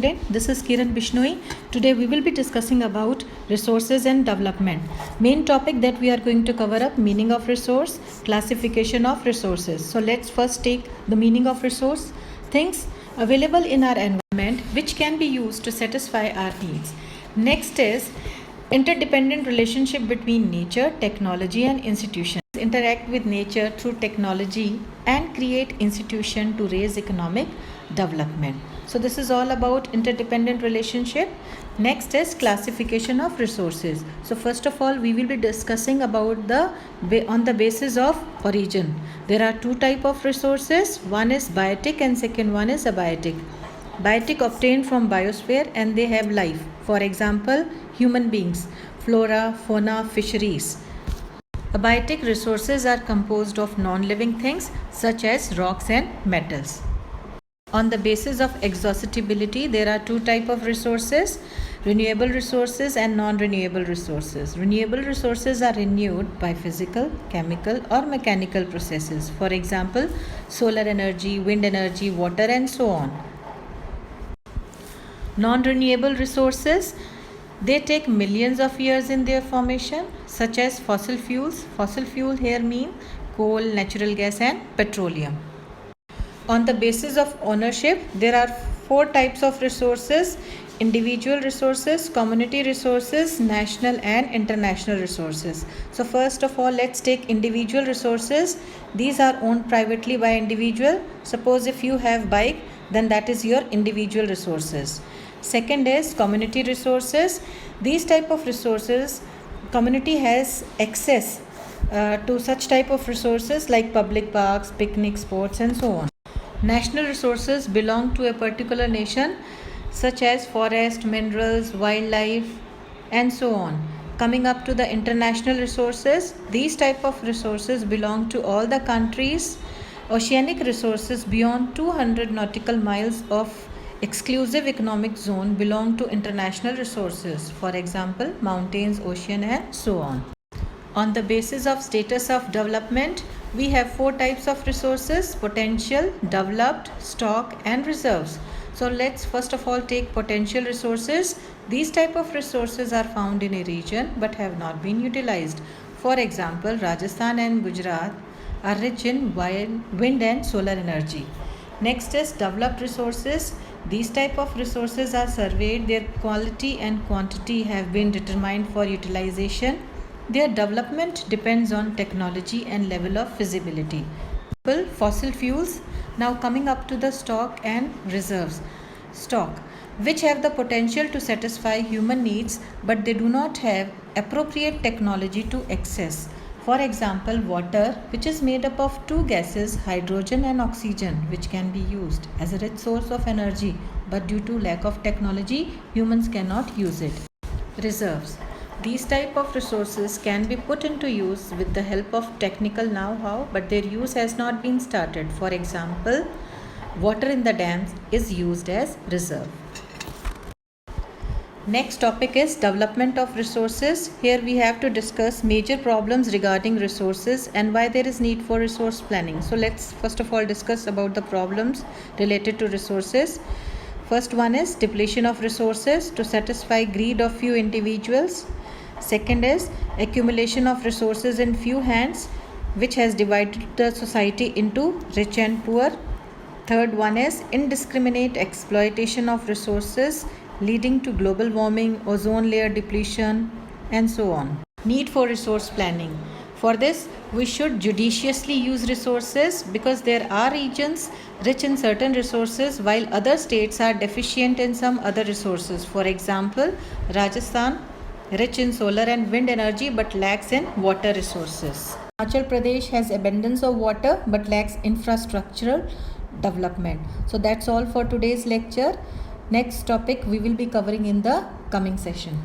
student, this is Kiran Bishnoi. Today we will be discussing about resources and development. Main topic that we are going to cover up, meaning of resource, classification of resources. So let's first take the meaning of resource. Things available in our environment which can be used to satisfy our needs. Next is interdependent relationship between nature, technology and institutions. Interact with nature through technology and create institution to raise economic development. So this is all about interdependent relationship. Next is classification of resources. So first of all, we will be discussing about on the basis of origin. There are two type of resources. One is biotic and second one is abiotic. Biotic obtained from biosphere and they have life. For example, human beings, flora, fauna, fisheries. Abiotic resources are composed of non-living things such as rocks and metals. On the basis of exhaustibility, there are two types of resources, renewable resources and non-renewable resources. Renewable resources are renewed by physical, chemical or mechanical processes. For example, solar energy, wind energy, water and so on. Non-renewable resources, they take millions of years in their formation, such as fossil fuels. Fossil fuel here mean coal, natural gas and petroleum. On the basis of ownership, there are four types of resources: individual resources, community resources, national and international resources. So first of all, let's take individual resources. These are owned privately by individual. Suppose if you have bike, then that is your individual resources. Second is community resources. These type of resources, community has access to such type of resources like public parks, picnic spots and so on. National resources belong to a particular nation such as forest, minerals, wildlife and so on. Coming up to the international resources, these type of resources belong to all the countries. Oceanic resources beyond 200 nautical miles of exclusive economic zone belong to international resources. For example, mountains, ocean and so on. On the basis of status of development, we have four types of resources: potential, developed, stock and reserves. So let's first of all take potential resources. These type of resources are found in a region but have not been utilized. For example, Rajasthan and Gujarat are rich in wind and solar energy. Next is developed resources. These type of resources are surveyed, their quality and quantity have been determined for utilization. Their development depends on technology and level of feasibility. Fossil fuels. Now coming up to the stock and reserves. Stock, which have the potential to satisfy human needs but they do not have appropriate technology to access. For example, water, which is made up of two gases, hydrogen and oxygen, which can be used as a rich source of energy, but due to lack of technology, humans cannot use it. Reserves. These type of resources can be put into use with the help of technical know-how, but their use has not been started. For example, water in the dams is used as reserve. Next topic is development of resources. Here we have to discuss major problems regarding resources and why there is need for resource planning. So let's first of all discuss about the problems related to resources. First one is depletion of resources to satisfy greed of few individuals. Second is accumulation of resources in few hands, which has divided the society into rich and poor. Third one is indiscriminate exploitation of resources leading to global warming, ozone layer depletion and so on. Need for resource planning. For this, we should judiciously use resources because there are regions rich in certain resources while other states are deficient in some other resources. For example, Rajasthan rich in solar and wind energy but lacks in water resources. Himachal Pradesh has abundance of water but lacks infrastructural development. So that's all for today's lecture. Next topic we will be covering in the coming session.